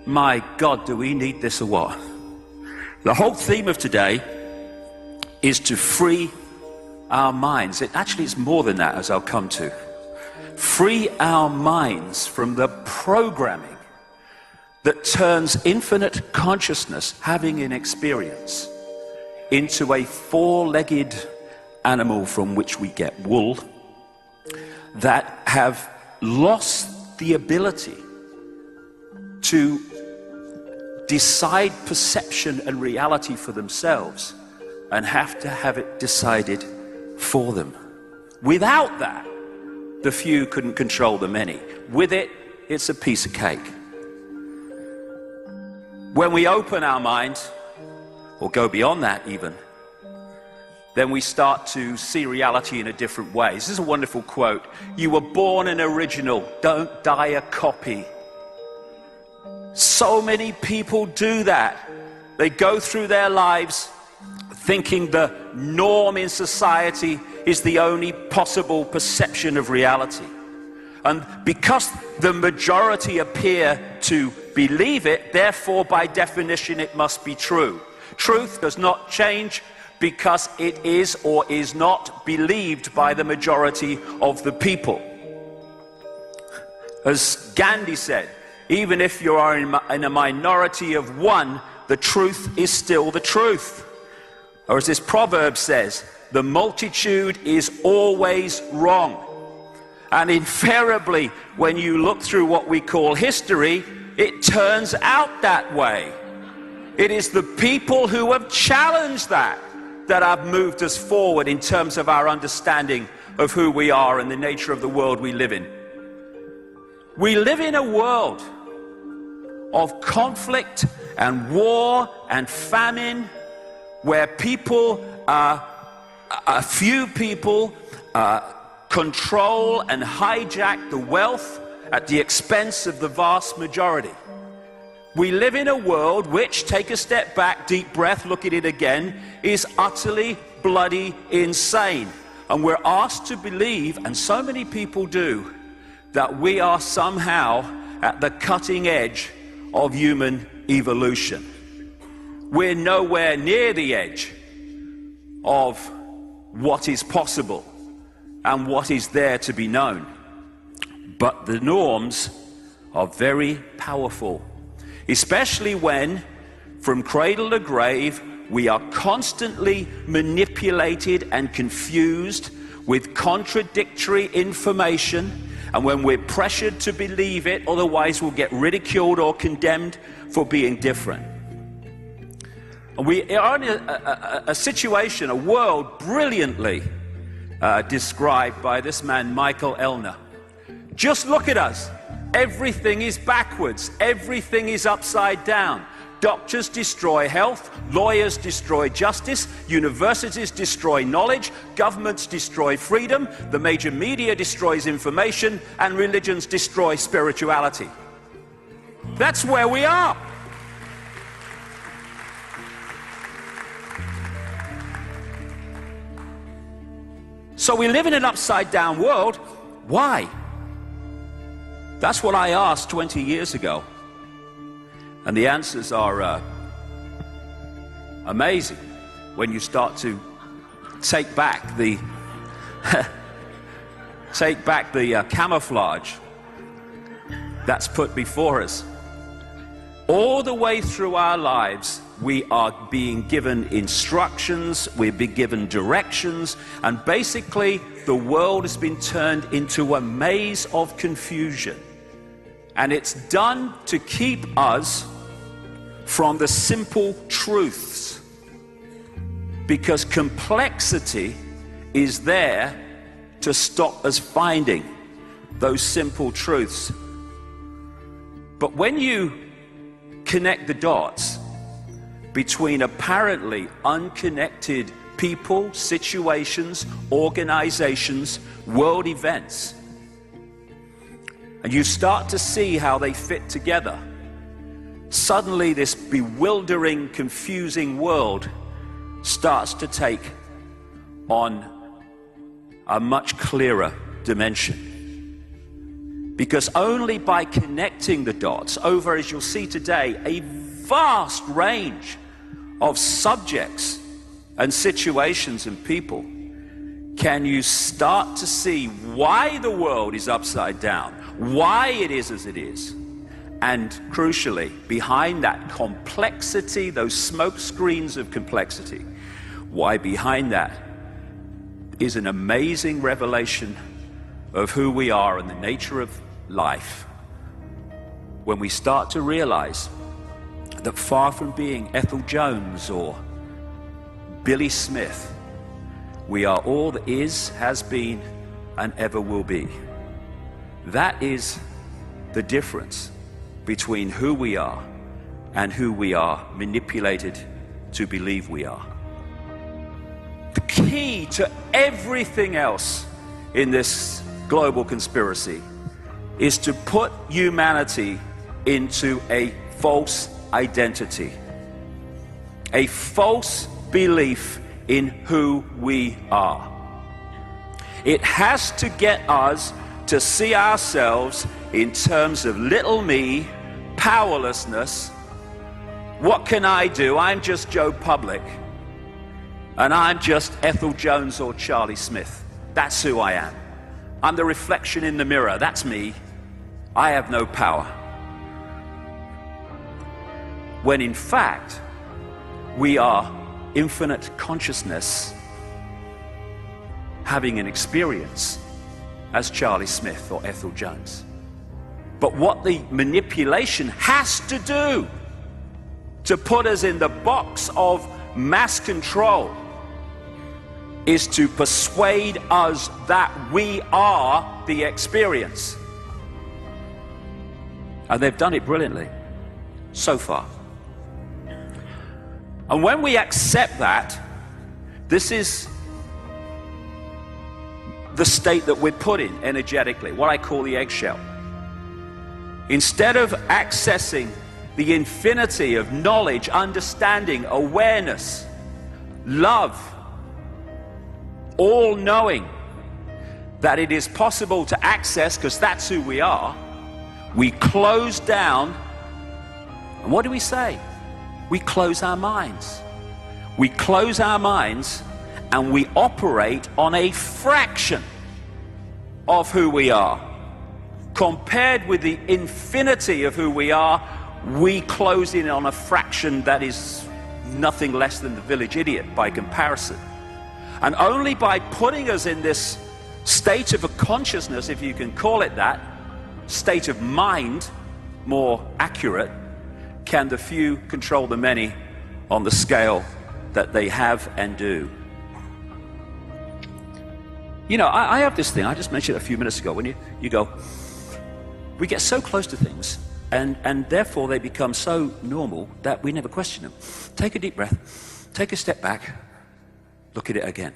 My God, do we need this or what? The whole theme of today is to free our minds. Actually, it's more than that, as I'll come to. Free our minds from the programming that turns infinite consciousness, having an experience, into a four-legged animal from which we get wool, that have lost the ability to decide perception and reality for themselves and have to have it decided for them. Without that, the few couldn't control the many. With it, it's a piece of cake. When we open our minds, or go beyond that even, then we start to see reality in a different way. This is a wonderful quote. You were born an original, don't die a copy. So many people do that. They go through their lives thinking the norm in society is the only possible perception of reality. And because the majority appear to believe it, therefore by definition it must be true. Truth does not change because it is or is not believed by the majority of the people. As Gandhi said, even if you are in a minority of one, the truth is still the truth. Or as this proverb says, the multitude is always wrong. And invariably, when you look through what we call history, it turns out that way. It is the people who have challenged that have moved us forward in terms of our understanding of who we are and the nature of the world we live in. We live in a world of conflict and war and famine, where people, a few people, control and hijack the wealth at the expense of the vast majority. We live in a world which, take a step back, deep breath, look at it again, is utterly bloody insane. And we're asked to believe, and so many people do, that we are somehow at the cutting edge of human evolution. We're nowhere near the edge of what is possible and what is there to be known. But the norms are very powerful, especially when, from cradle to grave, we are constantly manipulated and confused with contradictory information, and when we're pressured to believe it, otherwise we'll get ridiculed or condemned for being different. And we are in a situation, a world brilliantly described by this man, Michael Elner. Just look at us. Everything is backwards. Everything is upside down. Doctors destroy health, lawyers destroy justice, universities destroy knowledge, governments destroy freedom, the major media destroys information, and religions destroy spirituality. That's where we are. So we live in an upside down world. Why? That's what I asked 20 years ago. And the answers are amazing when you start to take back the camouflage that's put before us. All the way through our lives, we are being given instructions, we're being given directions, and basically the world has been turned into a maze of confusion. And it's done to keep us from the simple truths, because complexity is there to stop us finding those simple truths. But when you connect the dots between apparently unconnected people, situations, organizations, world events, and you start to see how they fit together, suddenly this bewildering, confusing world starts to take on a much clearer dimension. Because only by connecting the dots over, as you'll see today, a vast range of subjects and situations and people, can you start to see why the world is upside down, why it is as it is, and crucially, behind that complexity, those smoke screens of complexity, why behind that is an amazing revelation of who we are and the nature of life. When we start to realize that far from being Ethel Jones or Billy Smith, we are all that is, has been, and ever will be. That is the difference between who we are and who we are manipulated to believe we are. The key to everything else in this global conspiracy is to put humanity into a false identity, a false belief in who we are. It has to get us to see ourselves in terms of little me, powerlessness. What can I do? I'm just Joe Public, and I'm just Ethel Jones or Charlie Smith. That's who I am. I'm the reflection in the mirror. That's me. I have no power. When in fact, we are infinite consciousness having an experience as Charlie Smith or Ethel Jones. But what the manipulation has to do to put us in the box of mass control is to persuade us that we are the experience. And they've done it brilliantly so far. And when we accept that, this is the state that we're put in energetically, what I call the eggshell. Instead of accessing the infinity of knowledge, understanding, awareness, love, all knowing that it is possible to access, because that's who we are, we close down. And what do we say? We close our minds. We close our minds and we operate on a fraction of who we are. Compared with the infinity of who we are, we close in on a fraction that is nothing less than the village idiot by comparison. And only by putting us in this state of a consciousness, if you can call it that, state of mind, more accurate, can the few control the many on the scale that they have and do. You know, I have this thing, I just mentioned it a few minutes ago, when you go, we get so close to things, and therefore they become so normal that we never question them. Take a deep breath, take a step back, look at it again.